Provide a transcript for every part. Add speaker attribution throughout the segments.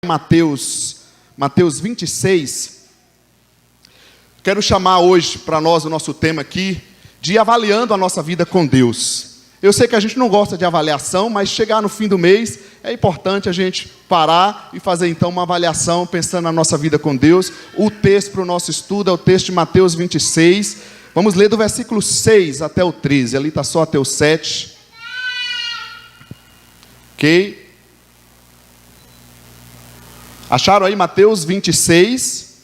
Speaker 1: Mateus 26, quero chamar hoje para nós o nosso tema aqui, de avaliando a nossa vida com Deus. Eu sei que a gente não gosta de avaliação, mas chegar no fim do mês, é importante a gente parar e fazer então uma avaliação, pensando na nossa vida com Deus. O texto para o nosso estudo é o texto de Mateus 26, vamos ler do versículo 6 até o 13, ali está só até o 7. Ok? Acharam aí Mateus 26,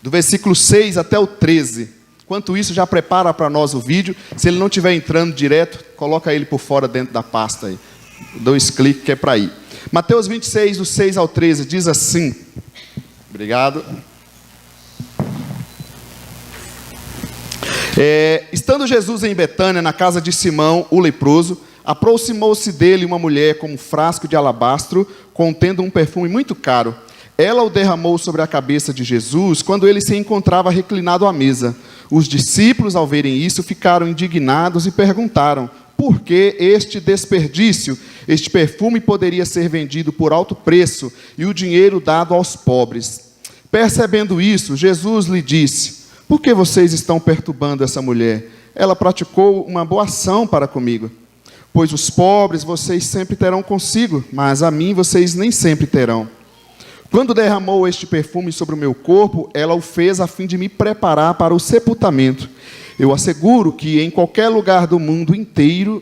Speaker 1: do versículo 6 até o 13. Enquanto isso, já prepara para nós o vídeo. Se ele não estiver entrando direto, coloca ele por fora dentro da pasta aí. 2 cliques que é para ir. Mateus 26, do 6 ao 13, diz assim. Obrigado. Estando Jesus em Betânia, na casa de Simão, o leproso, aproximou-se dele uma mulher com um frasco de alabastro, contendo um perfume muito caro. Ela o derramou sobre a cabeça de Jesus, quando ele se encontrava reclinado à mesa. Os discípulos, ao verem isso, ficaram indignados e perguntaram: por que este desperdício? Este perfume poderia ser vendido por alto preço e o dinheiro dado aos pobres. Percebendo isso, Jesus lhe disse: por que vocês estão perturbando essa mulher? Ela praticou uma boa ação para comigo. Pois os pobres vocês sempre terão consigo, mas a mim vocês nem sempre terão. Quando derramou este perfume sobre o meu corpo, ela o fez a fim de me preparar para o sepultamento. Eu asseguro que em qualquer lugar do mundo inteiro,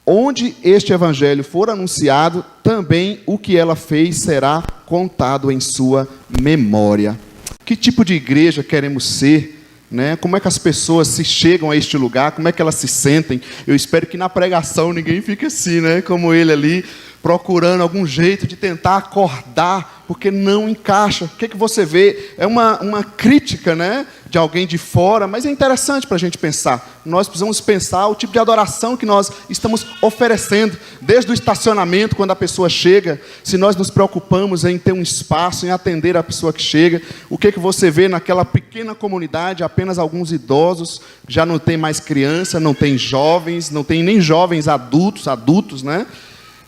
Speaker 1: onde este evangelho for anunciado, também o que ela fez será contado em sua memória. Que tipo de igreja queremos ser? Né? Como é que as pessoas se chegam a este lugar? Como é que elas se sentem? Eu espero que na pregação ninguém fique assim, né? Como ele ali, procurando algum jeito de tentar acordar, porque não encaixa. O que você vê? É uma crítica, né, de alguém de fora, mas é interessante para a gente pensar. Nós precisamos pensar o tipo de adoração que nós estamos oferecendo, desde o estacionamento, quando a pessoa chega, se nós nos preocupamos em ter um espaço, em atender a pessoa que chega. O que você vê naquela pequena comunidade? Apenas alguns idosos, já não tem mais criança, não tem jovens, não tem nem jovens adultos, né?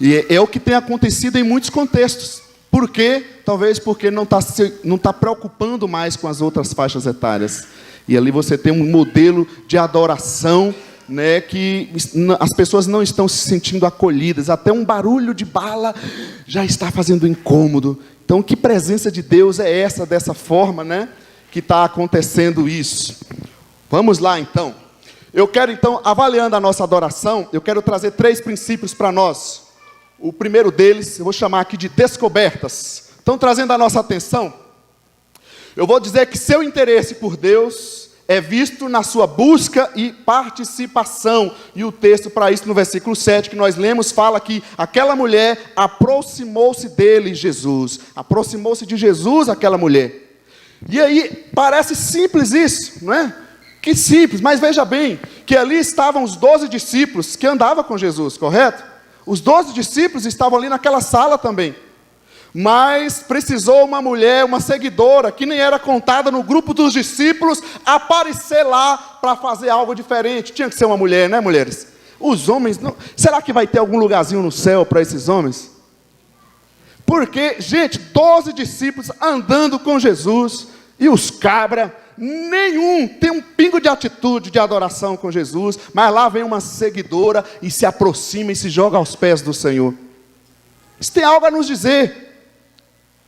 Speaker 1: E é o que tem acontecido em muitos contextos. Por quê? Talvez porque não está preocupando mais com as outras faixas etárias. E ali você tem um modelo de adoração, né, que as pessoas não estão se sentindo acolhidas. Até um barulho de bala já está fazendo incômodo. Então, que presença de Deus é essa, dessa forma, né, que está acontecendo isso? Vamos lá, então. Eu quero, então, avaliando a nossa adoração, eu quero trazer 3 princípios para nós. O primeiro deles, eu vou chamar aqui de descobertas. Estão trazendo a nossa atenção? Eu vou dizer que seu interesse por Deus é visto na sua busca e participação. E o texto para isso, no versículo 7, que nós lemos, fala que aquela mulher aproximou-se dele, Jesus. Aproximou-se de Jesus aquela mulher. E aí, parece simples isso, não é? Que simples, mas veja bem, que ali estavam os 12 discípulos que andavam com Jesus, correto? Os 12 discípulos estavam ali naquela sala também. Mas precisou uma mulher, uma seguidora, que nem era contada no grupo dos discípulos, aparecer lá para fazer algo diferente. Tinha que ser uma mulher, né, mulheres? Os homens, não... será que vai ter algum lugarzinho no céu para esses homens? Porque, gente, 12 discípulos andando com Jesus, e os cabras, nenhum tem um pingo de atitude de adoração com Jesus, mas lá vem uma seguidora e se aproxima e se joga aos pés do Senhor. Isso tem algo a nos dizer.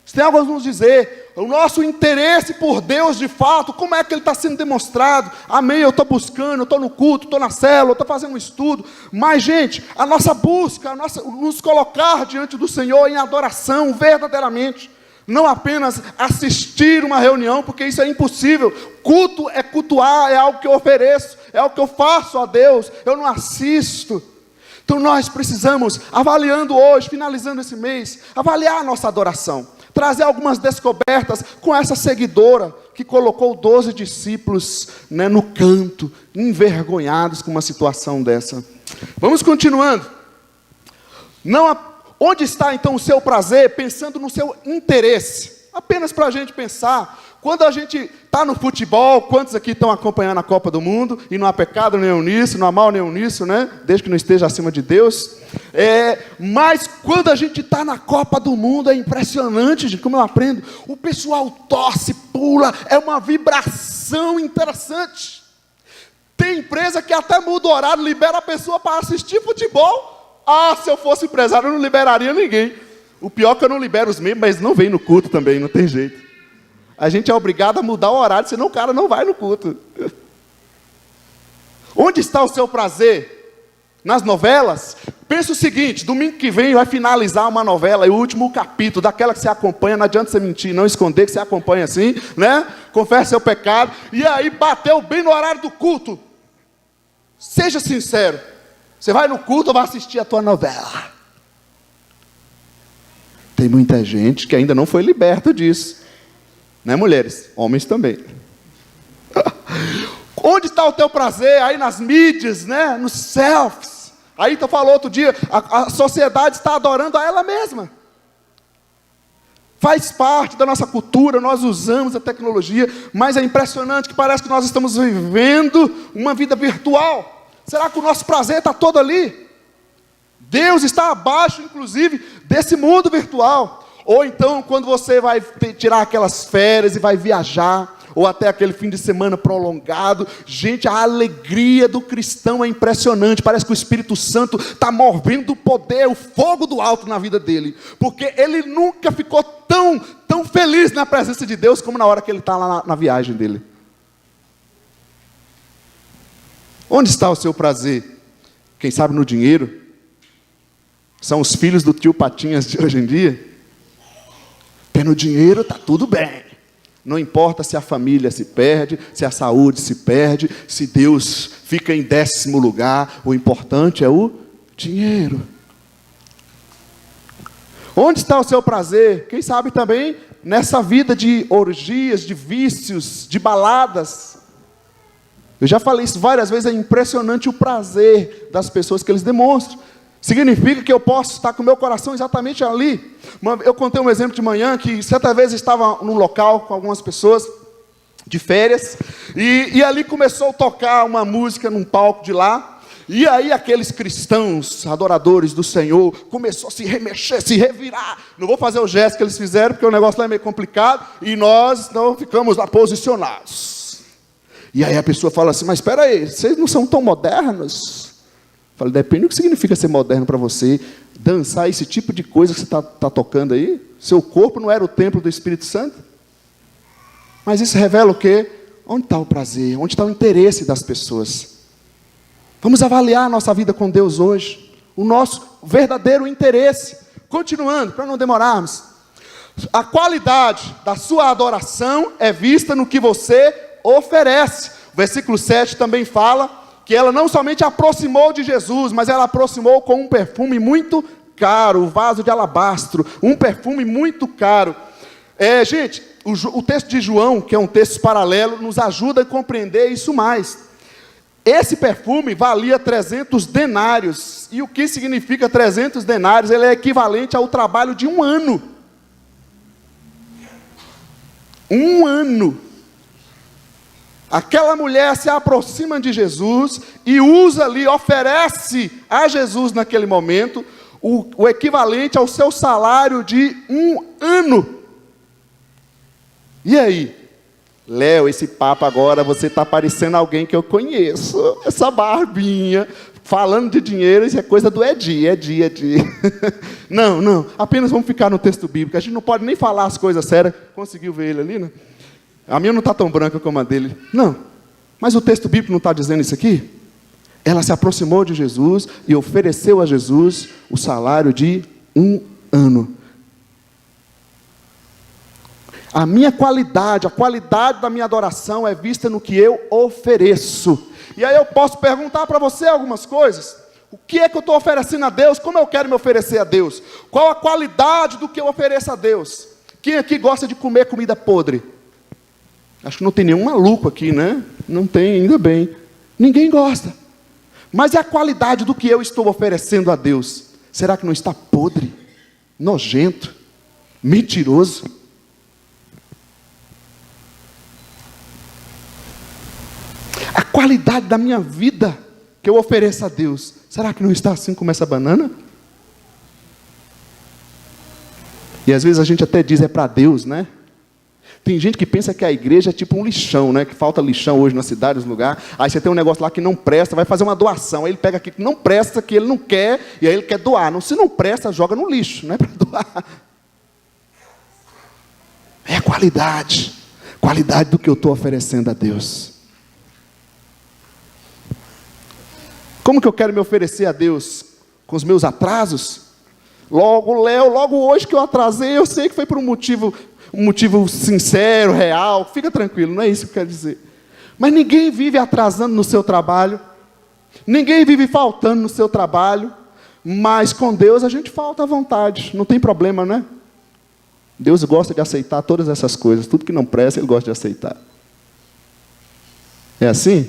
Speaker 1: Isso tem algo a nos dizer. O nosso interesse por Deus de fato, como é que ele está sendo demonstrado? Amém, eu estou buscando, eu estou no culto, estou na célula, estou fazendo um estudo. Mas, gente, a nossa busca, nos colocar diante do Senhor em adoração verdadeiramente. Não apenas assistir uma reunião, porque isso é impossível. Culto é cultuar, é algo que eu ofereço, é algo que eu faço a Deus, eu não assisto. Então nós precisamos, avaliando hoje, finalizando esse mês, avaliar a nossa adoração. Trazer algumas descobertas com essa seguidora, que colocou 12 discípulos, né, no canto, envergonhados com uma situação dessa. Vamos continuando. Onde está então o seu prazer? Pensando no seu interesse. Apenas para a gente pensar, Quando a gente está no futebol, quantos aqui estão acompanhando a Copa do Mundo, e não há pecado nenhum nisso, não há mal nenhum nisso, né? Desde que não esteja acima de Deus. Mas quando a gente está na Copa do Mundo, é impressionante, gente, como eu aprendo. O pessoal torce, pula, é uma vibração interessante. Tem empresa que até muda o horário, libera a pessoa para assistir futebol. Ah, se eu fosse empresário, eu não liberaria ninguém. O pior é que eu não libero os membros, mas não vem no culto também, não tem jeito. A gente é obrigado a mudar o horário, senão o cara não vai no culto. Onde está o seu prazer? Nas novelas? Pensa o seguinte, domingo que vem vai finalizar uma novela, e o último capítulo, daquela que você acompanha, não adianta você mentir, não esconder que você acompanha assim, né? Confessa seu pecado, e aí bateu bem no horário do culto. Seja sincero, você vai no culto ou vai assistir a tua novela? Tem muita gente que ainda não foi liberta disso. Né, mulheres? Homens também. Onde está o teu prazer? Aí nas mídias, né? Nos selfies. Aí tu falou outro dia, a sociedade está adorando a ela mesma. Faz parte da nossa cultura, nós usamos a tecnologia, mas é impressionante que parece que nós estamos vivendo uma vida virtual. Será que o nosso prazer está todo ali? Deus está abaixo, inclusive, desse mundo virtual. Ou então, quando você vai tirar aquelas férias e vai viajar, ou até aquele fim de semana prolongado, gente, a alegria do cristão é impressionante. Parece que o Espírito Santo está movendo o poder, o fogo do alto na vida dele, porque ele nunca ficou tão feliz na presença de Deus como na hora que ele está lá na viagem dele. Onde está o seu prazer? Quem sabe no dinheiro? São os filhos do tio Patinhas de hoje em dia. Tendo dinheiro está tudo bem. Não importa se a família se perde, se a saúde se perde, se Deus fica em 10º lugar, o importante é o dinheiro. Onde está o seu prazer? Quem sabe também nessa vida de orgias, de vícios, de baladas. Eu já falei isso várias vezes, é impressionante o prazer das pessoas que eles demonstram. Significa que eu posso estar com o meu coração exatamente ali. Eu contei um exemplo de manhã, que certa vez estava num local com algumas pessoas, de férias, e ali começou a tocar uma música num palco de lá, e aí aqueles cristãos, adoradores do Senhor, começou a se remexer, se revirar. Não vou fazer o gesto que eles fizeram, porque o negócio lá é meio complicado, e nós não ficamos lá posicionados. E aí a pessoa fala assim, mas espera aí, vocês não são tão modernos? Falei, depende do que significa ser moderno para você. Dançar esse tipo de coisa que você está tocando aí. Seu corpo não era o templo do Espírito Santo? Mas isso revela o quê? Onde está o prazer? Onde está o interesse das pessoas? Vamos avaliar a nossa vida com Deus hoje. O nosso verdadeiro interesse. Continuando, para não demorarmos. A qualidade da sua adoração é vista no que você oferece. O versículo 7 também fala que ela não somente aproximou de Jesus, mas ela aproximou com um perfume muito caro, o vaso de alabastro, um perfume muito caro. Gente, o texto de João, que é um texto paralelo, nos ajuda a compreender isso mais. Esse perfume valia 300 denários, e o que significa 300 denários? Ele é equivalente ao trabalho de um ano. Um ano. Aquela mulher se aproxima de Jesus e usa ali, oferece a Jesus naquele momento o equivalente ao seu salário de um ano. E aí? Léo, esse papo agora, você está parecendo alguém que eu conheço. Essa barbinha, falando de dinheiro, isso é coisa do Edi. Não, apenas vamos ficar no texto bíblico. A gente não pode nem falar as coisas sérias. Conseguiu ver ele ali, né? A minha não está tão branca como a dele. Não, mas o texto bíblico não está dizendo isso aqui? Ela se aproximou de Jesus e ofereceu a Jesus o salário de um ano. A minha qualidade, a qualidade da minha adoração é vista no que eu ofereço. E aí eu posso perguntar para você algumas coisas. O que é que eu estou oferecendo a Deus? Como eu quero me oferecer a Deus? Qual a qualidade do que eu ofereço a Deus? Quem aqui gosta de comer comida podre? Acho que não tem nenhum maluco aqui, né? Não tem, ainda bem. Ninguém gosta. Mas é a qualidade do que eu estou oferecendo a Deus. Será que não está podre? Nojento? Mentiroso? qualidade da minha vida que eu ofereço a Deus, será que não está assim como essa banana? E às vezes a gente até diz, é para Deus, né? Tem gente que pensa que a igreja é tipo um lixão, né? Que falta lixão hoje na cidade, nos lugares. Aí você tem um negócio lá que não presta, vai fazer uma doação. Aí ele pega aqui que não presta, que ele não quer, e aí ele quer doar. Não, se não presta, joga no lixo, não é para doar. É a qualidade do que eu estou oferecendo a Deus. Como que eu quero me oferecer a Deus? Com os meus atrasos? Logo hoje que eu atrasei, eu sei que foi por um motivo sincero, real. Fica tranquilo, não é isso que eu quero dizer. Mas ninguém vive atrasando no seu trabalho. Ninguém vive faltando no seu trabalho. Mas com Deus a gente falta à vontade. Não tem problema, né? Deus gosta de aceitar todas essas coisas. Tudo que não presta, Ele gosta de aceitar. É assim?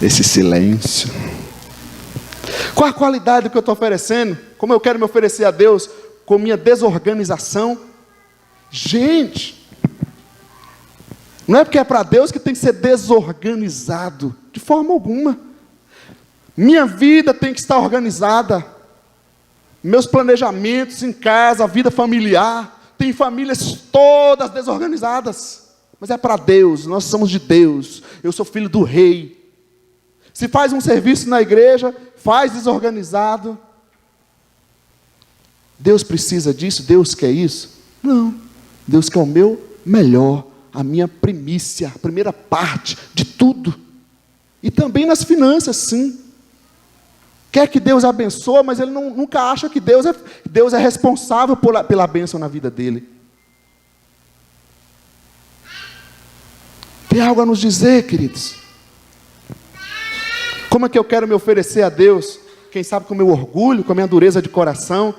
Speaker 1: Esse silêncio. Qual a qualidade que eu estou oferecendo? Como eu quero me oferecer a Deus? Com minha desorganização? Gente, não é porque é para Deus que tem que ser desorganizado. De forma alguma. Minha vida tem que estar organizada. Meus planejamentos em casa, a vida familiar. Tem famílias todas desorganizadas. Mas é para Deus, nós somos de Deus. Eu sou filho do rei. Se faz um serviço na igreja, faz desorganizado. Deus precisa disso? Deus quer isso? Não. Deus quer o meu melhor, a minha primícia, a primeira parte de tudo. E também nas finanças, sim. Quer que Deus abençoe, mas ele nunca acha que Deus é responsável pela bênção na vida dele. Tem algo a nos dizer, queridos? Como é que eu quero me oferecer a Deus? Quem sabe com o meu orgulho, com a minha dureza de coração,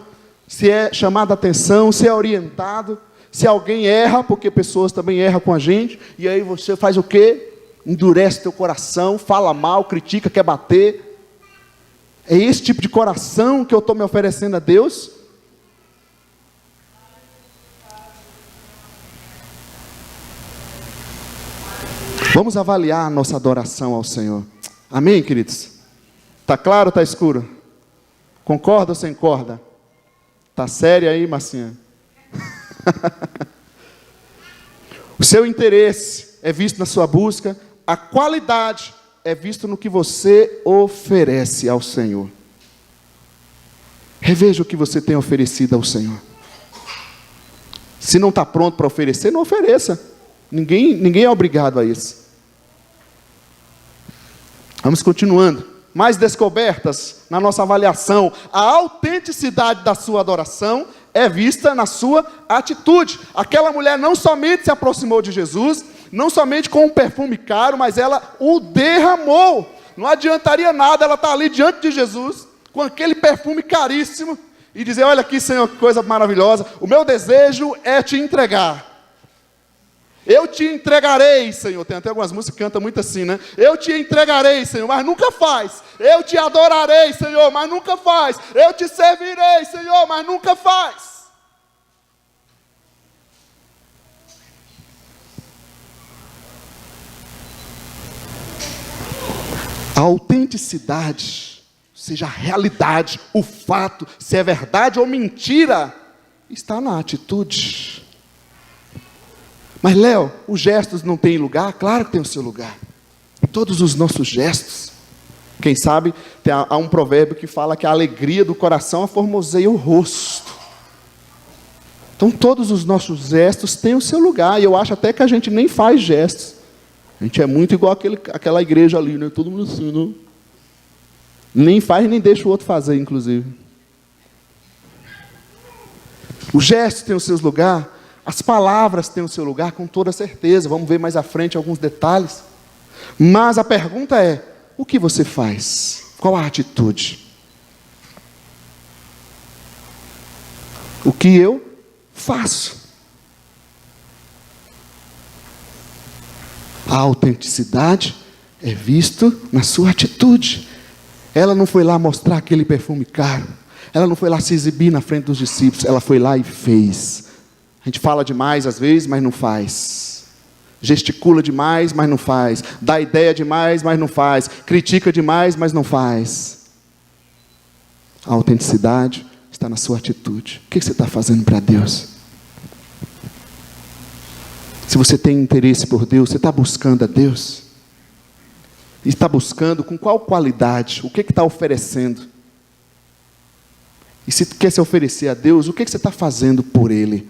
Speaker 1: se é chamado a atenção, se é orientado, se alguém erra, porque pessoas também erram com a gente, e aí você faz o quê? Endurece teu coração, fala mal, critica, quer bater. É esse tipo de coração que eu estou me oferecendo a Deus? Vamos avaliar a nossa adoração ao Senhor. Amém, queridos? Está claro ou está escuro? Concorda ou sem corda? Está sério aí, Marcinha? O seu interesse é visto na sua busca, a qualidade é visto no que você oferece ao Senhor. Reveja o que você tem oferecido ao Senhor. Se não está pronto para oferecer, não ofereça. Ninguém é obrigado a isso. Vamos continuando. Mais descobertas na nossa avaliação. A autenticidade da sua adoração é vista na sua atitude. Aquela mulher não somente se aproximou de Jesus, não somente com um perfume caro, mas ela o derramou. Não adiantaria nada ela estar ali diante de Jesus, com aquele perfume caríssimo, e dizer, olha aqui, Senhor, que coisa maravilhosa, o meu desejo é te entregar. Eu te entregarei, Senhor. Tem até algumas músicas que cantam muito assim, né? Eu te entregarei, Senhor, mas nunca faz. Eu te adorarei, Senhor, mas nunca faz. Eu te servirei, Senhor, mas nunca faz. A autenticidade, ou seja, a realidade, o fato, se é verdade ou mentira, está na atitude. Mas, Léo, os gestos não têm lugar? Claro que tem o seu lugar. Todos os nossos gestos. Quem sabe, há um provérbio que fala que a alegria do coração aformoseia o rosto. Então, todos os nossos gestos têm o seu lugar. E eu acho até que a gente nem faz gestos. A gente é muito igual aquela igreja ali, né? Todo mundo assim, não? Nem faz, nem deixa o outro fazer, inclusive. Os gestos têm o seu lugar. As palavras têm o seu lugar, com toda certeza. Vamos ver mais à frente alguns detalhes. Mas a pergunta é, o que você faz? Qual a atitude? O que eu faço? A autenticidade é visto na sua atitude. Ela não foi lá mostrar aquele perfume caro. Ela não foi lá se exibir na frente dos discípulos. Ela foi lá e fez. A gente fala demais às vezes, mas não faz. gesticula demais, mas não faz, dá ideia demais, mas não faz, critica demais, mas não faz. A autenticidade está na sua atitude. O que você está fazendo para Deus? Se você tem interesse por Deus, você está buscando a Deus? E está buscando com qual qualidade? O que está oferecendo? E se quer se oferecer a Deus, o que você está fazendo por Ele?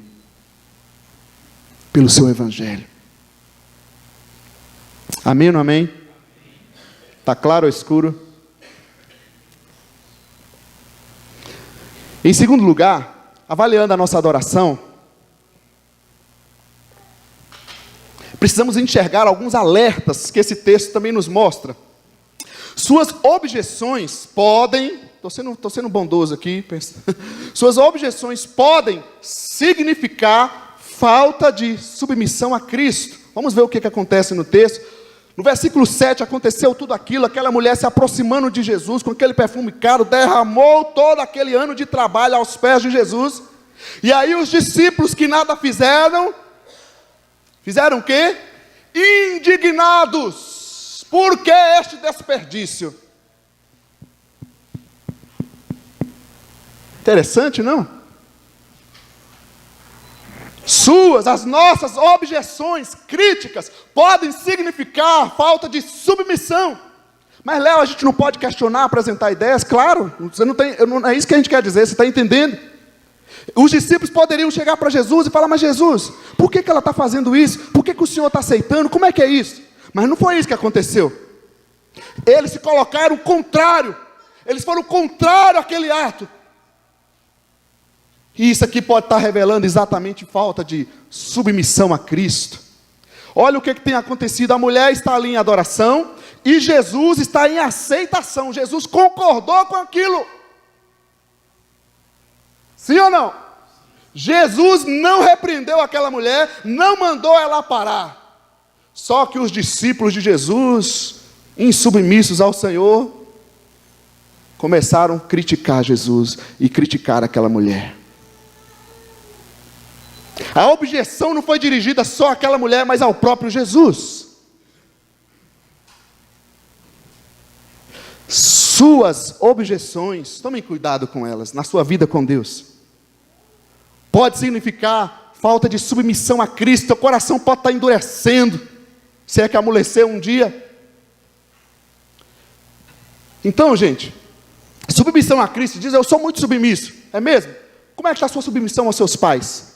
Speaker 1: Pelo seu Evangelho. Amém ou não amém? Está claro ou escuro? Em segundo lugar, avaliando a nossa adoração, precisamos enxergar alguns alertas que esse texto também nos mostra. Suas objeções podem, estou sendo bondoso aqui, suas objeções podem significar falta de submissão a Cristo. Vamos ver o que acontece no texto. No versículo 7, aconteceu tudo aquilo, aquela mulher se aproximando de Jesus, com aquele perfume caro, derramou todo aquele ano de trabalho aos pés de Jesus. E aí os discípulos que nada fizeram o quê? Indignados. Por que este desperdício? Interessante, não? As nossas objeções, críticas, podem significar falta de submissão. Mas, Léo, a gente não pode questionar, apresentar ideias? Claro, não é isso que a gente quer dizer, você está entendendo? Os discípulos poderiam chegar para Jesus e falar, mas Jesus, por que ela está fazendo isso? Por que o Senhor está aceitando? Como é que é isso? Mas não foi isso que aconteceu. Eles se colocaram contrário, eles foram contrário àquele ato. E isso aqui pode estar revelando exatamente falta de submissão a Cristo. Olha o que tem acontecido. A mulher está ali em adoração e Jesus está em aceitação. Jesus concordou com aquilo. Sim ou não? Jesus não repreendeu aquela mulher, não mandou ela parar. Só que os discípulos de Jesus, insubmissos ao Senhor, começaram a criticar Jesus e criticar aquela mulher. A objeção não foi dirigida só àquela mulher, mas ao próprio Jesus. Suas objeções, tomem cuidado com elas, na sua vida com Deus. Pode significar falta de submissão a Cristo, teu coração pode estar endurecendo, se é que amoleceu um dia. Então, gente, submissão a Cristo, diz, eu sou muito submisso, é mesmo? Como é que está a sua submissão aos seus pais?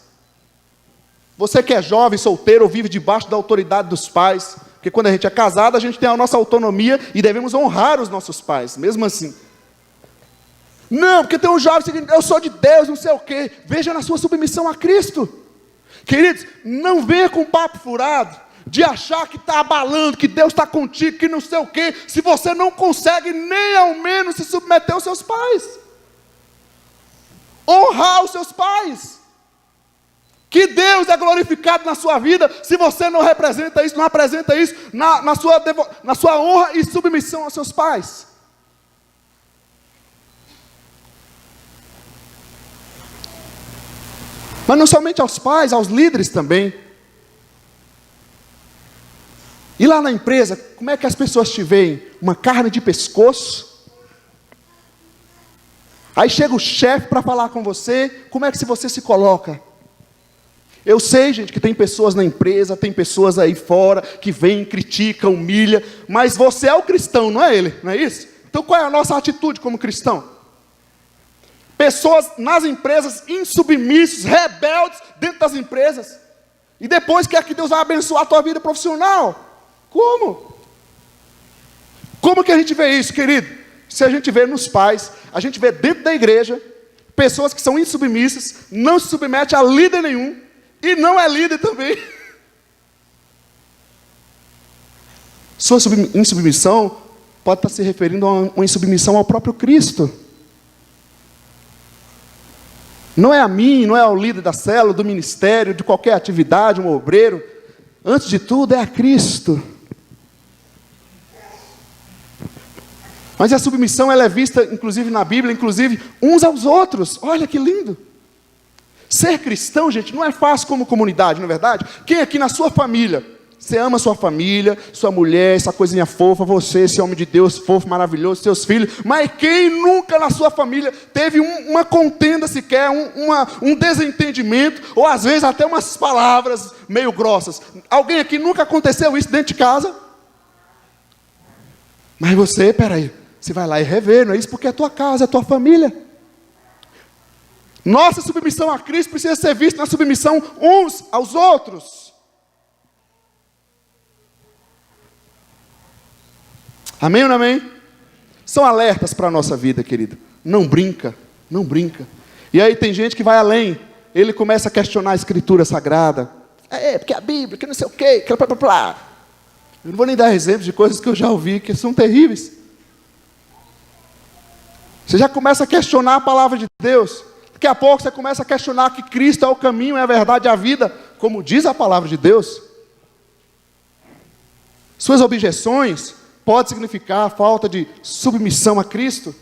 Speaker 1: Você que é jovem, solteiro, ou vive debaixo da autoridade dos pais, porque quando a gente é casado, a gente tem a nossa autonomia e devemos honrar os nossos pais, mesmo assim. Não, porque tem um jovem seguinte, eu sou de Deus, não sei o quê. Veja na sua submissão a Cristo. Queridos, não venha com papo furado, de achar que está abalando, que Deus está contigo, que não sei o quê, se você não consegue nem ao menos se submeter aos seus pais. Honrar os seus pais. Que Deus é glorificado na sua vida, se você não representa isso, não apresenta isso na sua honra e submissão aos seus pais. Mas não somente aos pais, aos líderes também. E lá na empresa, como é que as pessoas te veem? Uma carne de pescoço? Aí chega o chefe para falar com você, como é que você se coloca? Eu sei, gente, que tem pessoas na empresa, tem pessoas aí fora, que vêm, criticam, humilham, mas você é o cristão, não é ele, não é isso? Então qual é a nossa atitude como cristão? Pessoas nas empresas insubmissos, rebeldes dentro das empresas, e depois quer que Deus vai abençoar a tua vida profissional. Como? Como que a gente vê isso, querido? Se a gente vê nos pais, a gente vê dentro da igreja, pessoas que são insubmissas, não se submetem a líder nenhum, e não é líder também. Sua insubmissão pode estar se referindo a uma insubmissão ao próprio Cristo. Não é a mim, não é ao líder da célula, do ministério, de qualquer atividade, um obreiro. Antes de tudo é a Cristo. Mas a submissão ela é vista, inclusive na Bíblia, inclusive uns aos outros. Olha que lindo. Ser cristão, gente, não é fácil como comunidade, não é verdade? Quem aqui na sua família Você ama sua família, sua mulher, essa coisinha fofa, você, esse homem de Deus fofo, maravilhoso, seus filhos. Mas quem nunca na sua família teve uma contenda sequer, um desentendimento, ou às vezes até umas palavras meio grossas? Alguém aqui nunca aconteceu isso dentro de casa? Mas você, peraí, você vai lá e revê, não é isso? Porque é a tua casa, é a tua família. Nossa submissão a Cristo precisa ser vista na submissão uns aos outros. Amém ou não amém? São alertas para a nossa vida, querido. Não brinca, não brinca. E aí tem gente que vai além. Ele começa a questionar a Escritura Sagrada. Porque a Bíblia, que não sei o quê, que blá, blá, blá. Eu não vou nem dar exemplos de coisas que eu já ouvi, que são terríveis. Você já começa a questionar a palavra de Deus. Daqui a pouco você começa a questionar que Cristo é o caminho, é a verdade e a vida, como diz a palavra de Deus. Suas objeções pode significar falta de submissão a Cristo.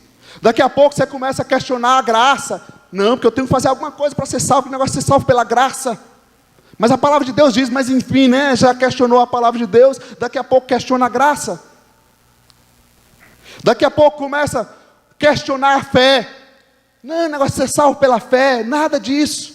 Speaker 1: Daqui a pouco você começa a questionar a graça. Não, porque eu tenho que fazer alguma coisa para ser salvo, que o negócio é ser salvo pela graça. Mas a palavra de Deus diz, mas enfim, né? Já questionou a palavra de Deus, daqui a pouco questiona a graça. Daqui a pouco começa a questionar a fé. Não, o negócio é ser salvo pela fé, nada disso.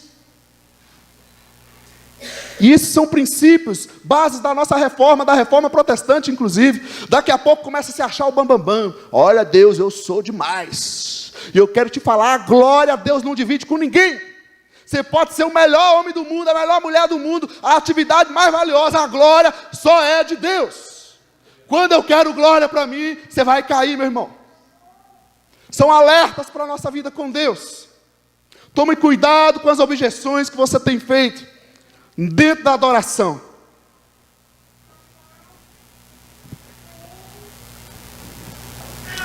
Speaker 1: E esses são princípios, bases da nossa reforma, da reforma protestante, inclusive. Daqui a pouco começa a se achar o bambambam. Olha, Deus, eu sou demais. E eu quero te falar, a glória a Deus não divide com ninguém. Você pode ser o melhor homem do mundo, a melhor mulher do mundo, a atividade mais valiosa, a glória só é de Deus. Quando eu quero glória para mim, você vai cair, meu irmão. São alertas para a nossa vida com Deus. Tome cuidado com as objeções que você tem feito dentro da adoração.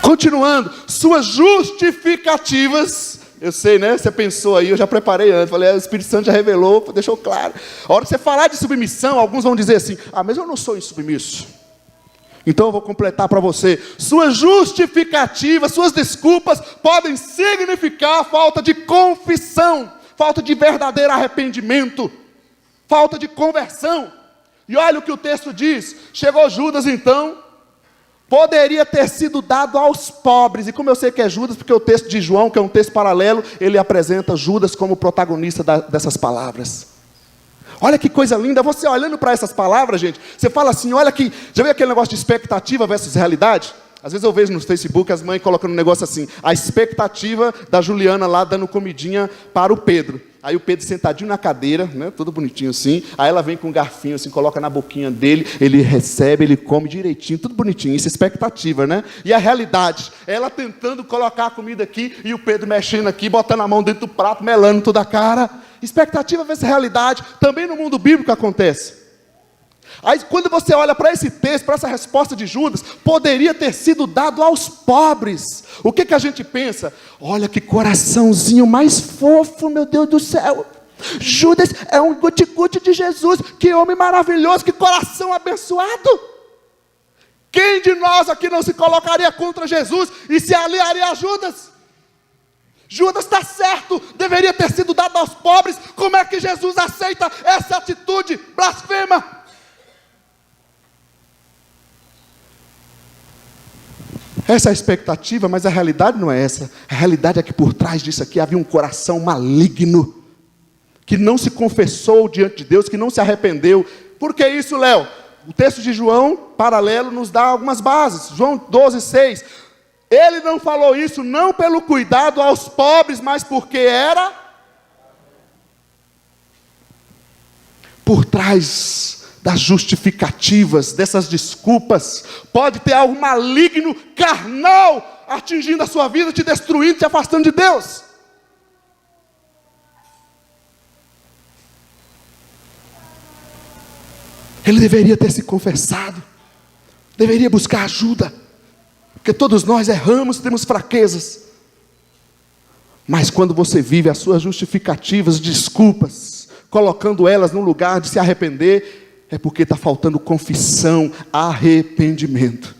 Speaker 1: Continuando, suas justificativas. Eu sei, né? Você pensou aí, eu já preparei antes. Falei, o Espírito Santo já revelou, deixou claro. A hora que você falar de submissão, alguns vão dizer assim: mas eu não sou insubmisso. Então eu vou completar para você. Suas justificativas, suas desculpas podem significar falta de confissão, falta de verdadeiro arrependimento, falta de conversão. E olha o que o texto diz. Chegou Judas então, poderia ter sido dado aos pobres. E como eu sei que é Judas, porque o texto de João, que é um texto paralelo, ele apresenta Judas como protagonista dessas palavras. Olha que coisa linda, você olhando para essas palavras, gente, você fala assim, olha que, já viu aquele negócio de expectativa versus realidade? Às vezes eu vejo no Facebook as mães colocando um negócio assim, a expectativa da Juliana lá dando comidinha para o Pedro. Aí o Pedro sentadinho na cadeira, né, todo bonitinho assim, aí ela vem com um garfinho assim, coloca na boquinha dele, ele recebe, ele come direitinho, tudo bonitinho, isso é expectativa, né? E a realidade, ela tentando colocar a comida aqui, e o Pedro mexendo aqui, botando a mão dentro do prato, melando toda a cara. Expectativa versus realidade, também no mundo bíblico acontece. Aí quando você olha para esse texto, para essa resposta de Judas, poderia ter sido dado aos pobres. O que a gente pensa? Olha que coraçãozinho mais fofo, meu Deus do céu. Judas é um guti-guti de Jesus, que homem maravilhoso, que coração abençoado. Quem de nós aqui não se colocaria contra Jesus e se aliaria a Judas? Judas está certo, deveria ter sido dado aos pobres. Como é que Jesus aceita essa atitude blasfema? Essa é a expectativa, mas a realidade não é essa. A realidade é que por trás disso aqui havia um coração maligno, que não se confessou diante de Deus, que não se arrependeu. Por que isso, Léo? O texto de João, paralelo, nos dá algumas bases. João 12:6. Ele não falou isso não pelo cuidado aos pobres, mas porque era por trás das justificativas, dessas desculpas, pode ter algo maligno, carnal, atingindo a sua vida, te destruindo, te afastando de Deus. Ele deveria ter se confessado, deveria buscar ajuda, porque todos nós erramos, temos fraquezas. Mas quando você vive as suas justificativas, desculpas, colocando elas num lugar de se arrepender, é porque está faltando confissão, arrependimento.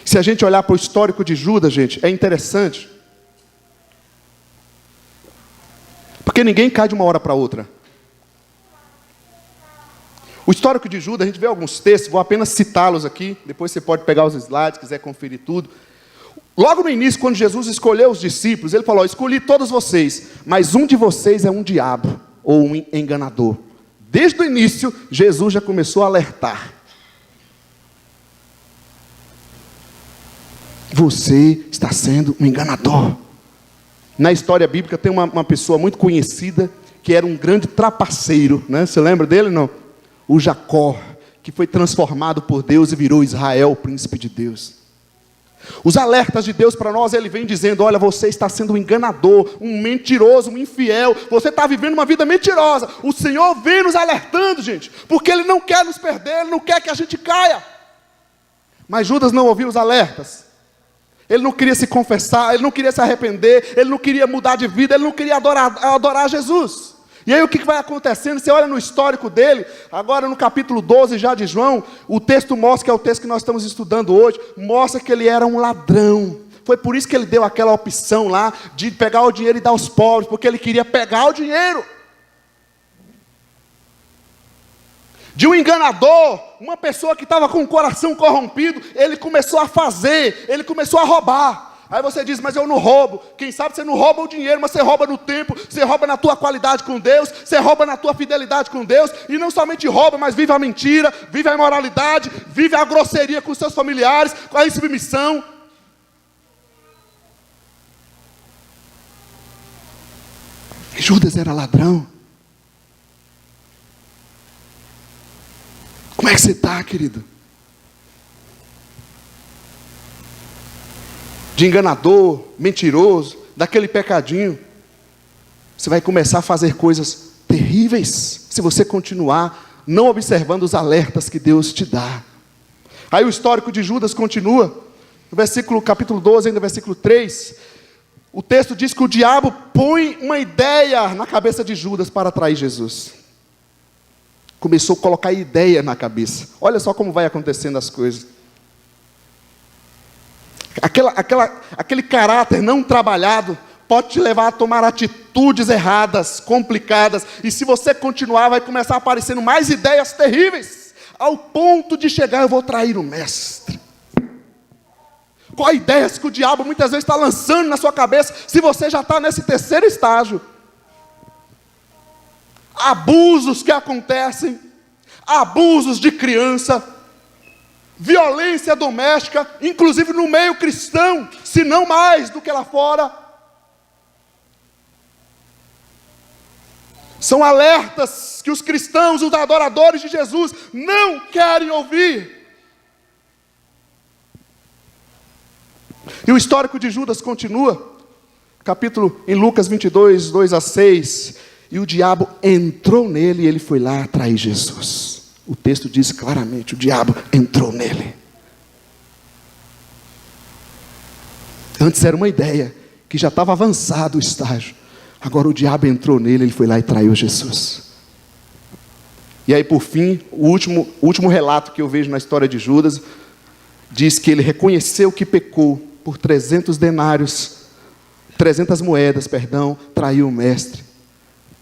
Speaker 1: Se a gente olhar para o histórico de Judas, gente, é interessante. Porque ninguém cai de uma hora para outra. O histórico de Judas, a gente vê alguns textos, vou apenas citá-los aqui, depois você pode pegar os slides, quiser conferir tudo. Logo no início, quando Jesus escolheu os discípulos, ele falou: escolhi todos vocês, mas um de vocês é um diabo, ou um enganador. Desde o início, Jesus já começou a alertar. Você está sendo um enganador. Na história bíblica tem uma pessoa muito conhecida, que era um grande trapaceiro, né? Você lembra dele, não? O Jacó, que foi transformado por Deus e virou Israel, o príncipe de Deus. Os alertas de Deus para nós, ele vem dizendo: olha, você está sendo um enganador, um mentiroso, um infiel, você está vivendo uma vida mentirosa. O Senhor vem nos alertando, gente, porque Ele não quer nos perder, Ele não quer que a gente caia. Mas Judas não ouviu os alertas. Ele não queria se confessar, ele não queria se arrepender, ele não queria mudar de vida, ele não queria adorar Jesus. E aí o que vai acontecendo? Você olha no histórico dele, agora no capítulo 12 já de João, o texto mostra, que é o texto que nós estamos estudando hoje, mostra que ele era um ladrão. Foi por isso que ele deu aquela opção lá, de pegar o dinheiro e dar aos pobres, porque ele queria pegar o dinheiro. De um enganador, uma pessoa que estava com o coração corrompido, ele começou a fazer, ele começou a roubar. Aí você diz: mas eu não roubo. Quem sabe você não rouba o dinheiro, mas você rouba no tempo, você rouba na tua qualidade com Deus, você rouba na tua fidelidade com Deus, e não somente rouba, mas vive a mentira, vive a imoralidade, vive a grosseria com seus familiares, com a insubmissão. Judas era ladrão. Como é que você está, querido? De enganador, mentiroso, daquele pecadinho. Você vai começar a fazer coisas terríveis, se você continuar não observando os alertas que Deus te dá. Aí o histórico de Judas continua, no capítulo 12, ainda versículo 3, o texto diz que o diabo põe uma ideia na cabeça de Judas para atrair Jesus. Começou a colocar ideia na cabeça. Olha só como vai acontecendo as coisas. Aquele caráter não trabalhado pode te levar a tomar atitudes erradas, complicadas. E se você continuar, vai começar a aparecendo mais ideias terríveis, ao ponto de chegar: eu vou trair o mestre. Qual ideias que o diabo muitas vezes está lançando na sua cabeça, se você já está nesse terceiro estágio? Abusos que acontecem, abusos de criança, violência doméstica, inclusive no meio cristão, se não mais do que lá fora. São alertas que os cristãos, os adoradores de Jesus, não querem ouvir. E o histórico de Judas continua, capítulo em Lucas 22, 2-6, e o diabo entrou nele e ele foi lá atrair Jesus. O texto diz claramente: o diabo entrou nele. Antes era uma ideia, que já estava avançado o estágio. Agora o diabo entrou nele, ele foi lá e traiu Jesus. E aí por fim, o último relato que eu vejo na história de Judas, diz que ele reconheceu que pecou por 300 moedas, traiu o mestre.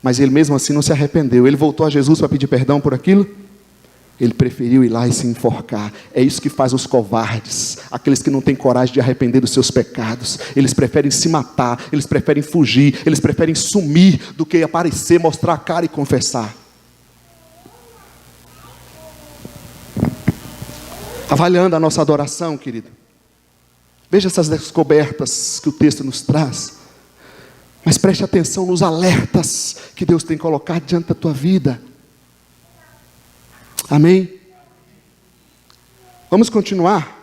Speaker 1: Mas ele mesmo assim não se arrependeu. Ele voltou a Jesus para pedir perdão por aquilo. Ele preferiu ir lá e se enforcar. É isso que faz os covardes, aqueles que não têm coragem de arrepender dos seus pecados. Eles preferem se matar, eles preferem fugir, eles preferem sumir do que aparecer, mostrar a cara e confessar. Avaliando a nossa adoração, querido, veja essas descobertas que o texto nos traz. Mas preste atenção nos alertas que Deus tem colocado diante da tua vida. Amém? Vamos continuar?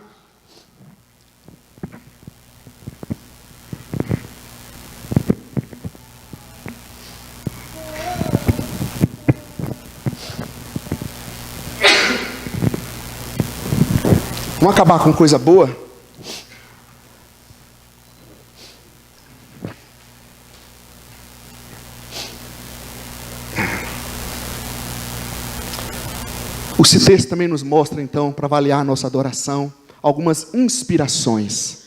Speaker 1: Vamos acabar com coisa boa? Esse texto também nos mostra, então, para avaliar a nossa adoração, algumas inspirações.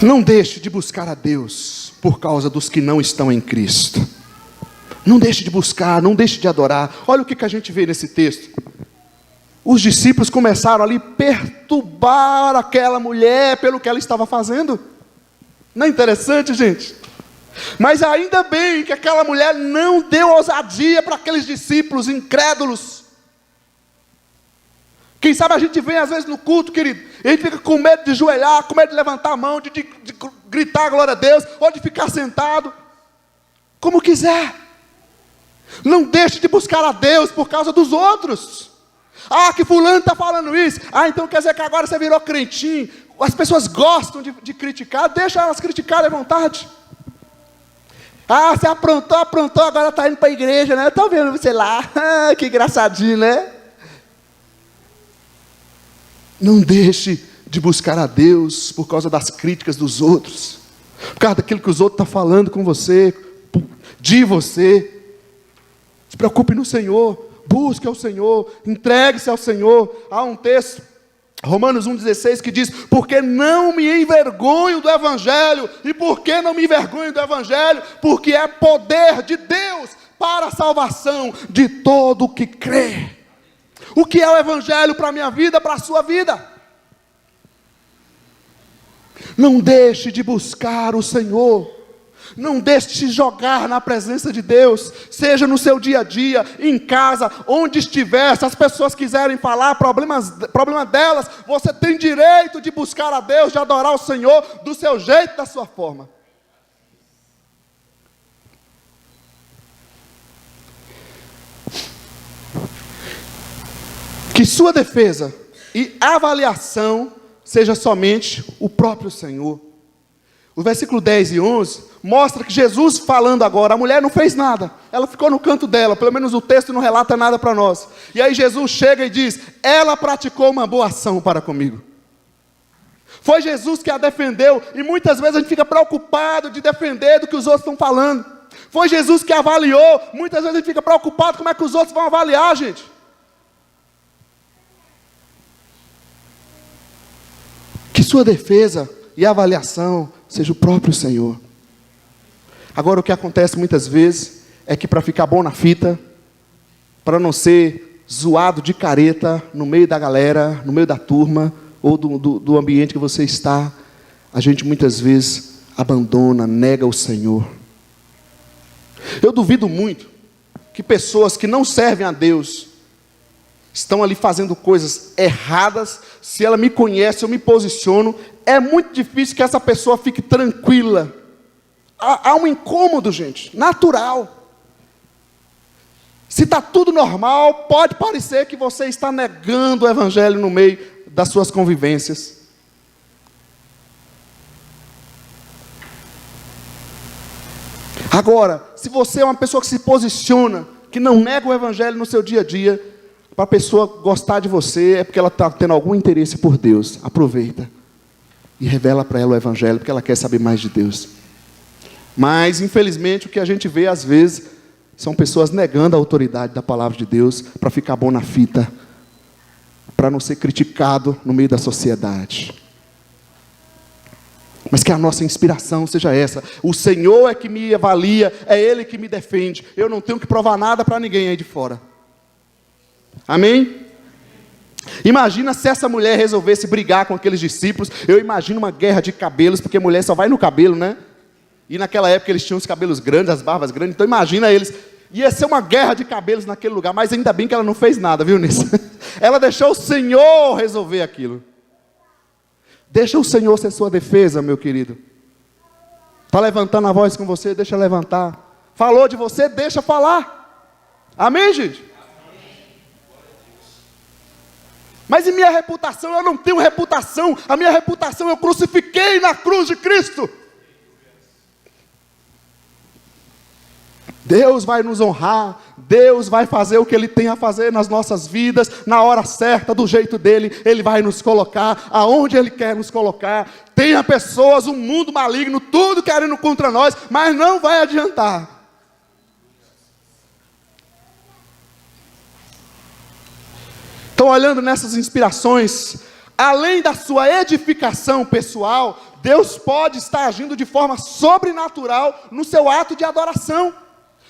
Speaker 1: Não deixe de buscar a Deus por causa dos que não estão em Cristo. Não deixe de buscar, não deixe de adorar. Olha o que a gente vê nesse texto. Os discípulos começaram ali a perturbar aquela mulher pelo que ela estava fazendo. Não é interessante, gente? Mas ainda bem que aquela mulher não deu ousadia para aqueles discípulos incrédulos. Quem sabe a gente vem às vezes no culto, querido, e a gente fica com medo de ajoelhar, com medo de levantar a mão, de gritar glória a Deus, ou de ficar sentado, como quiser. Não deixe de buscar a Deus por causa dos outros. Ah, que fulano está falando isso. Ah, então quer dizer que agora você virou crentinho. As pessoas gostam de criticar, deixa elas criticarem à vontade. Ah, você aprontou, agora está indo para a igreja, né? Eu estou vendo você lá, que engraçadinho, né? Não deixe de buscar a Deus por causa das críticas dos outros, por causa daquilo que os outros estão falando com você, de você. Se preocupe no Senhor, busque ao Senhor, entregue-se ao Senhor. Há um texto, Romanos 1,16, que diz: porque não me envergonho do Evangelho. E por que não me envergonho do Evangelho? Porque é poder de Deus para a salvação de todo o que crê. O que é o Evangelho para a minha vida, para a sua vida? Não deixe de buscar o Senhor. Não deixe de se jogar na presença de Deus, seja no seu dia a dia, em casa, onde estiver. Se as pessoas quiserem falar problema delas, você tem direito de buscar a Deus, de adorar o Senhor, do seu jeito, da sua forma. Que sua defesa e avaliação seja somente o próprio Senhor. O versículo 10 e 11 mostra que Jesus falando agora, a mulher não fez nada, ela ficou no canto dela, pelo menos o texto não relata nada para nós. E aí Jesus chega e diz: ela praticou uma boa ação para comigo. Foi Jesus que a defendeu, e muitas vezes a gente fica preocupado de defender do que os outros estão falando. Foi Jesus que avaliou, muitas vezes a gente fica preocupado como é que os outros vão avaliar, gente. Que sua defesa e avaliação seja o próprio Senhor. Agora, o que acontece muitas vezes é que para ficar bom na fita, para não ser zoado de careta no meio da galera, no meio da turma, ou do ambiente que você está, a gente muitas vezes abandona, nega o Senhor. Eu duvido muito que pessoas que não servem a Deus estão ali fazendo coisas erradas. Se ela me conhece, eu me posiciono, é muito difícil que essa pessoa fique tranquila. Há um incômodo, gente, natural. Se está tudo normal, pode parecer que você está negando o Evangelho no meio das suas convivências. Agora, se você é uma pessoa que se posiciona, que não nega o Evangelho no seu dia a dia, para a pessoa gostar de você, é porque ela está tendo algum interesse por Deus. Aproveita e revela para ela o Evangelho, porque ela quer saber mais de Deus. Mas, infelizmente, o que a gente vê às vezes são pessoas negando a autoridade da palavra de Deus para ficar bom na fita, para não ser criticado no meio da sociedade. Mas que a nossa inspiração seja essa: o Senhor é que me avalia, é Ele que me defende. Eu não tenho que provar nada para ninguém aí de fora. Amém? Imagina se essa mulher resolvesse brigar com aqueles discípulos. Eu imagino uma guerra de cabelos, porque mulher só vai no cabelo, né? E naquela época eles tinham os cabelos grandes, as barbas grandes. Então imagina eles, ia ser uma guerra de cabelos naquele lugar. Mas ainda bem que ela não fez nada, viu, nisso? Ela deixou o Senhor resolver aquilo. Deixa o Senhor ser sua defesa, meu querido. Está levantando a voz com você, deixa levantar. Falou de você, deixa falar. Amém, gente? Mas e minha reputação? Eu não tenho reputação. A minha reputação eu crucifiquei na cruz de Cristo. Deus vai nos honrar, Deus vai fazer o que Ele tem a fazer nas nossas vidas, na hora certa, do jeito dEle. Ele vai nos colocar aonde Ele quer nos colocar. Tenha pessoas, um mundo maligno, tudo querendo contra nós, mas não vai adiantar. Então, olhando nessas inspirações, além da sua edificação pessoal, Deus pode estar agindo de forma sobrenatural no seu ato de adoração.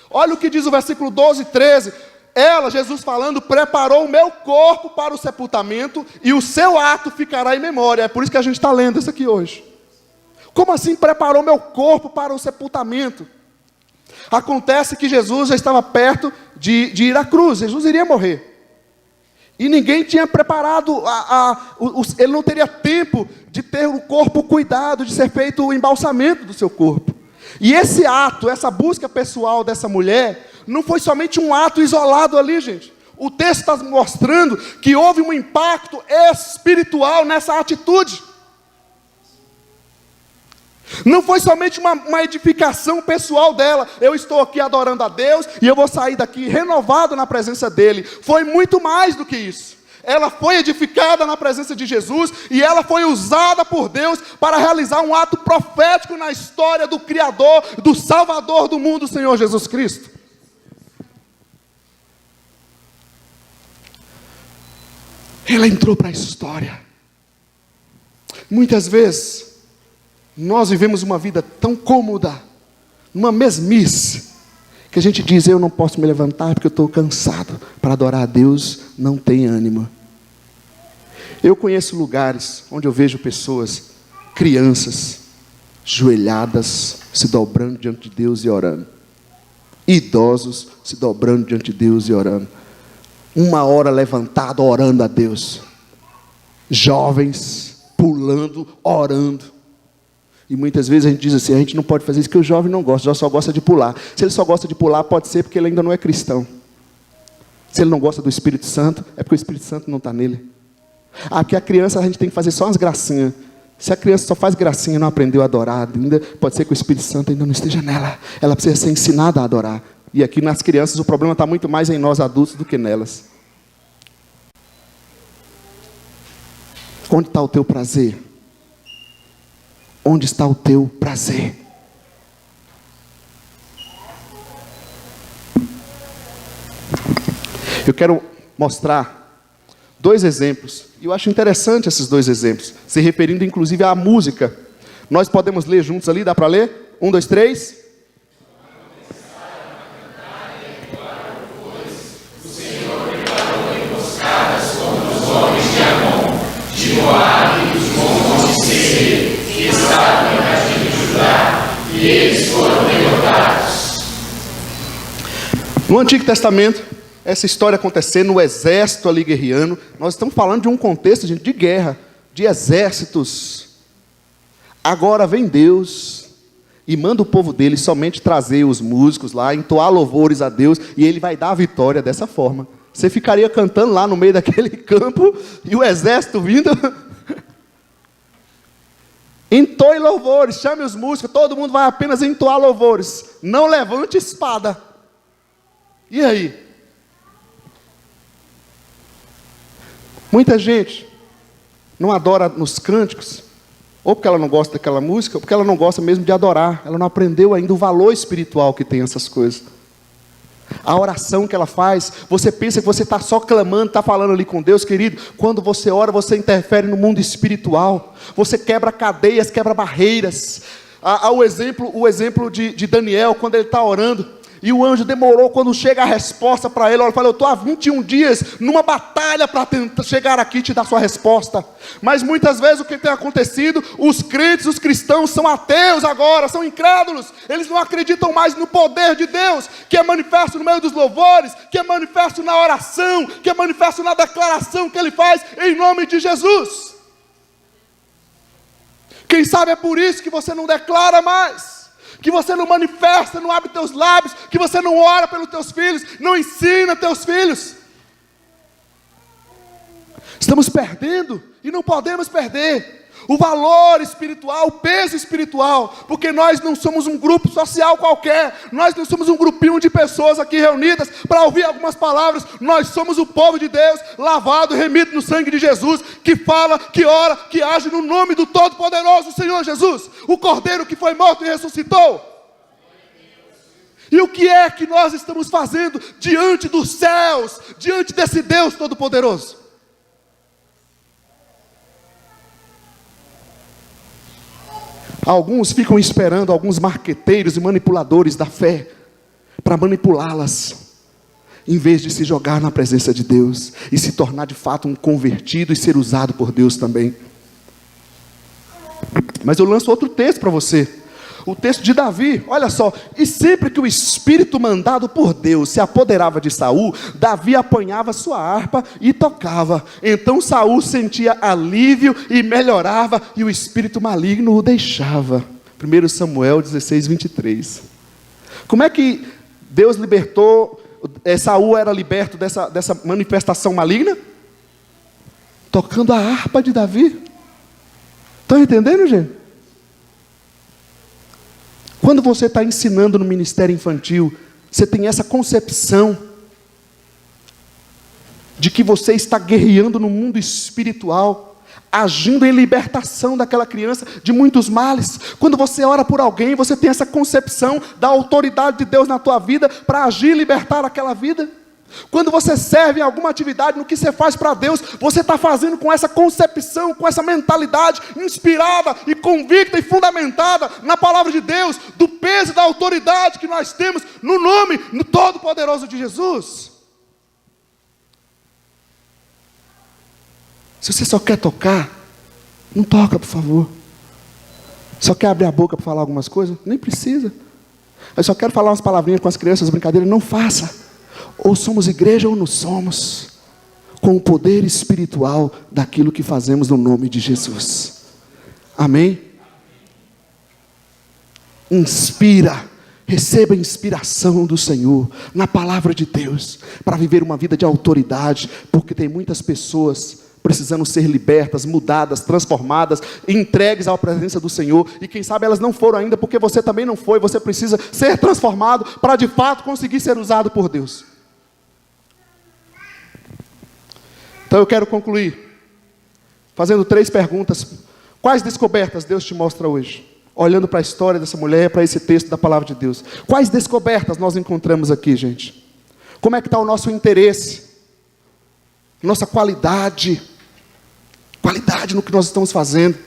Speaker 1: Olha o que diz o versículo 12 e 13. Ela, Jesus falando, preparou o meu corpo para o sepultamento e o seu ato ficará em memória. É por isso que a gente está lendo isso aqui hoje. Como assim preparou meu corpo para o sepultamento? Acontece que Jesus já estava perto de ir à cruz. Jesus iria morrer. E ninguém tinha preparado, ele não teria tempo de ter o corpo cuidado, de ser feito o embalsamento do seu corpo. E esse ato, essa busca pessoal dessa mulher, não foi somente um ato isolado ali, gente. O texto está mostrando que houve um impacto espiritual nessa atitude. Não foi somente uma edificação pessoal dela. Eu estou aqui adorando a Deus e eu vou sair daqui renovado na presença dEle. Foi muito mais do que isso. Ela foi edificada na presença de Jesus e ela foi usada por Deus para realizar um ato profético na história do Criador, do Salvador do mundo, o Senhor Jesus Cristo. Ela entrou para a história. Muitas vezes nós vivemos uma vida tão cômoda, uma mesmice, que a gente diz, eu não posso me levantar porque eu estou cansado. Para adorar a Deus, não tem ânimo. Eu conheço lugares onde eu vejo pessoas, crianças, joelhadas, se dobrando diante de Deus e orando. Idosos se dobrando diante de Deus e orando. 1 hora levantado, orando a Deus. Jovens pulando, orando. E muitas vezes a gente diz assim, a gente não pode fazer isso porque o jovem não gosta, o jovem só gosta de pular. Se ele só gosta de pular, pode ser porque ele ainda não é cristão. Se ele não gosta do Espírito Santo, é porque o Espírito Santo não está nele. Porque a criança a gente tem que fazer só umas gracinhas. Se a criança só faz gracinha e não aprendeu a adorar ainda, pode ser que o Espírito Santo ainda não esteja nela. Ela precisa ser ensinada a adorar. E aqui nas crianças o problema está muito mais em nós adultos do que nelas. Onde está o teu prazer? Onde está o teu prazer? Eu quero mostrar 2 exemplos. E eu acho interessante esses 2 exemplos, se referindo inclusive à música. Nós podemos ler juntos ali, dá para ler? 1, 2, 3.
Speaker 2: E eles foram derrotados.
Speaker 1: No Antigo Testamento, essa história acontecendo no exército ali guerreando. Nós estamos falando de um contexto, gente, de guerra, de exércitos. Agora vem Deus e manda o povo dele somente trazer os músicos lá, entoar louvores a Deus, e ele vai dar a vitória dessa forma. Você ficaria cantando lá no meio daquele campo e o exército vindo. Entoe louvores, chame os músicos, todo mundo vai apenas entoar louvores. Não levante espada. E aí? Muita gente não adora nos cânticos, ou porque ela não gosta daquela música, ou porque ela não gosta mesmo de adorar. Ela não aprendeu ainda o valor espiritual que tem essas coisas. A oração que ela faz, você pensa que você está só clamando, está falando ali com Deus, querido. Quando você ora, você interfere no mundo espiritual. Você quebra cadeias, quebra barreiras. O exemplo de Daniel, quando ele está orando, e o anjo demorou, quando chega a resposta para ele, ele fala, eu estou há 21 dias numa batalha para tentar chegar aqui e te dar sua resposta. Mas muitas vezes o que tem acontecido, os crentes, os cristãos são ateus agora, são incrédulos, eles não acreditam mais no poder de Deus, que é manifesto no meio dos louvores, que é manifesto na oração, que é manifesto na declaração que ele faz em nome de Jesus. Quem sabe é por isso que você não declara mais, que você não manifesta, não abre teus lábios, que você não ora pelos teus filhos, não ensina teus filhos. Estamos perdendo e não podemos perder o valor espiritual, o peso espiritual, porque nós não somos um grupo social qualquer, nós não somos um grupinho de pessoas aqui reunidas para ouvir algumas palavras. Nós somos o povo de Deus, lavado, remido no sangue de Jesus, que fala, que ora, que age no nome do Todo-Poderoso Senhor Jesus, o Cordeiro que foi morto e ressuscitou. E o que é que nós estamos fazendo diante dos céus, diante desse Deus Alguns ficam esperando alguns marqueteiros e manipuladores da fé para manipulá-las, em vez de se jogar na presença de Deus e se tornar de fato um convertido e ser usado por Deus também. Mas eu lanço outro texto para você, o texto de Davi. Olha só: e sempre que o espírito mandado por Deus se apoderava de Saul, Davi apanhava sua harpa e tocava. Então Saul sentia alívio e melhorava, e o espírito maligno o deixava. 1 Samuel 16, 23. Como é que Deus libertou, Saul era liberto dessa manifestação maligna? Tocando a harpa de Davi. Estão entendendo, gente? Quando você está ensinando no ministério infantil, você tem essa concepção de que você está guerreando no mundo espiritual, agindo em libertação daquela criança de muitos males. Quando você ora por alguém, você tem essa concepção da autoridade de Deus na tua vida para agir e libertar aquela vida. Quando você serve em alguma atividade, no que você faz para Deus, você está fazendo com essa concepção, com essa mentalidade inspirada e convicta e fundamentada na palavra de Deus, do peso e da autoridade que nós temos no nome, no todo-poderoso de Jesus. Se você só quer tocar, não toca, por favor. Só quer abrir a boca para falar algumas coisas? Nem precisa. Eu só quero falar umas palavrinhas com as crianças, brincadeiras, não faça. Ou somos igreja ou não somos, com o poder espiritual daquilo que fazemos no nome de Jesus. Amém? Inspira, receba a inspiração do Senhor na palavra de Deus, para viver uma vida de autoridade, porque tem muitas pessoas precisando ser libertas, mudadas, transformadas, entregues à presença do Senhor, e quem sabe elas não foram ainda, porque você também não foi. Você precisa ser transformado para de fato conseguir ser usado por Deus. Então eu quero concluir fazendo 3 perguntas. Quais descobertas Deus te mostra hoje? Olhando para a história dessa mulher, para esse texto da palavra de Deus. Quais descobertas nós encontramos aqui, gente? Como é que está o nosso interesse? Nossa qualidade no que nós estamos fazendo?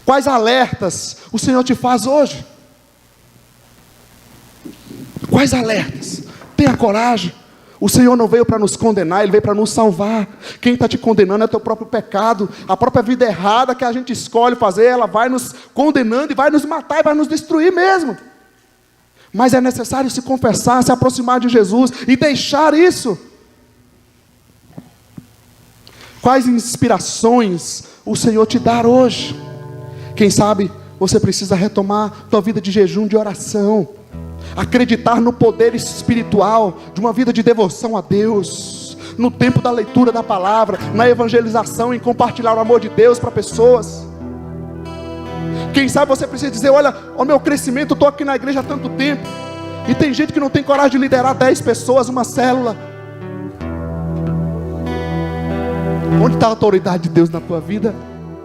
Speaker 1: Quais alertas o Senhor te faz hoje? Quais alertas? Tenha coragem. O Senhor não veio para nos condenar, Ele veio para nos salvar. Quem está te condenando é o teu próprio pecado. A própria vida errada que a gente escolhe fazer, ela vai nos condenando e vai nos matar e vai nos destruir mesmo. Mas é necessário se confessar, se aproximar de Jesus e deixar isso. Quais inspirações o Senhor te dá hoje? Quem sabe você precisa retomar tua vida de jejum, de oração, acreditar no poder espiritual de uma vida de devoção a Deus, no tempo da leitura da palavra, na evangelização, em compartilhar o amor de Deus para pessoas. Quem sabe você precisa dizer: olha, o meu crescimento, eu estou aqui na igreja há tanto tempo, e tem gente que não tem coragem de liderar 10 pessoas, uma célula. Onde está a autoridade de Deus na tua vida?